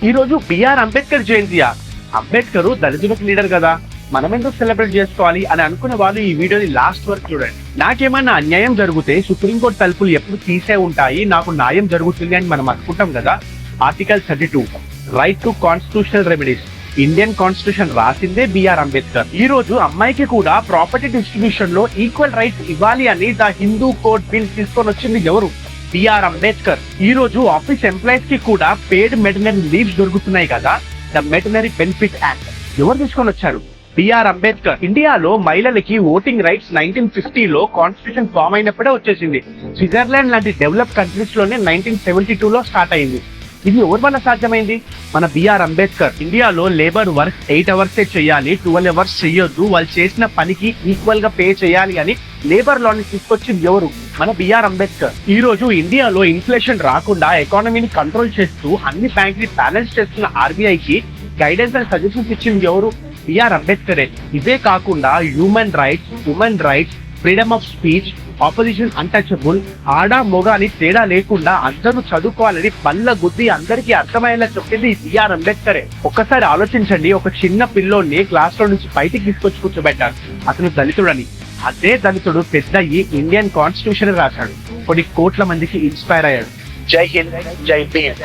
ఈ రోజు బిఆర్ అంబేద్కర్ జయంతియా? అంబేద్కర్ దళితులకు లీడర్ కదా, మనం ఎందుకు సెలబ్రేట్ చేసుకోవాలి అని అనుకున్న వాళ్ళు ఈ వీడియోని లాస్ట్ వరకు చూడండి. నాకేమన్నా అన్యాయం జరిగితే సుప్రీంకోర్టు తలుపులు ఎప్పుడు తీసే ఉంటాయి, నాకు న్యాయం జరుగుతుంది అని మనం అనుకుంటాం కదా. Article 32 right to constitutional remedies. Indian constitution రాసిందే బిఆర్ అంబేద్కర్. ఈ రోజు అమ్మాయికి కూడా ప్రాపర్టీ డిస్ట్రిబ్యూషన్ లో ఈక్వల్ రైట్స్ ఇవ్వాలి అని ద హిందూ కోడ్ బిల్ తీసుకొని వచ్చింది ఎవరు? బిఆర్ అంబేద్కర్. ఈ రోజు ఆఫీస్ ఎంప్లాయీస్ కి కూడా పేడ్ మెటర్నరీ లీవ్స్ దొరుకుతున్నాయి కదా, ద మెటర్నరీ బెనిఫిట్ యాక్ట్ ఎవరు తీసుకొని వచ్చారు? బిఆర్ అంబేద్కర్. ఇండియాలో మహిళలకి ఓటింగ్ రైట్స్ 1950లో కాన్స్టిట్యూషన్ ఫామ్ అయినప్పుడే వచ్చేసింది. స్విట్జర్లాండ్ లాంటి డెవలప్ కంట్రీస్ లోనే 1972లో స్టార్ట్ అయింది. ఇది ఎవరి వల్ల సాధ్యమైంది? మన బిఆర్ అంబేద్కర్. ఇండియాలో లేబర్ వర్క్ 8 అవర్సే చేయాలి, 12 అవర్స్ చెయ్యొద్దు, వాళ్ళు చేసిన పనికి ఈక్వల్ గా పే చేయాలి అని లేబర్ లా ని తీసుకొచ్చింది ఎవరు? మన బిఆర్ అంబేద్కర్. ఈ రోజు ఇండియాలో ఇన్ఫ్లేషన్ రాకుండా ఎకానమీని కంట్రోల్ చేస్తూ అన్ని బ్యాంక్ ని బ్యాలెన్స్ చేస్తున్న ఆర్బీఐకి గైడెన్స్ అండ్ సజెషన్స్ ఇచ్చింది ఎవరు? బిఆర్ అంబేద్కరే. ఇదే కాకుండా human rights, women rights, freedom of speech, opposition untouchable, ఆడా మొగ అని తేడా లేకుండా అందరూ చదువుకోవాలని పళ్ళ గుద్ది అందరికీ అర్థమయ్యేలా చెప్పింది బిఆర్ అంబేద్కరే. ఒక్కసారి ఆలోచించండి, ఒక చిన్న పిల్లోని క్లాస్ లో నుంచి బయటికి తీసుకొచ్చి కూర్చోబెట్టారు, అతను దళితుడని. అదే దళితుడు పెద్ద ఇండియన్ కాన్స్టిట్యూషన్ రాశాడు, కొన్ని కోట్ల మందికి ఇన్స్పైర్ అయ్యాడు. జై హింద్, జై భీమ్.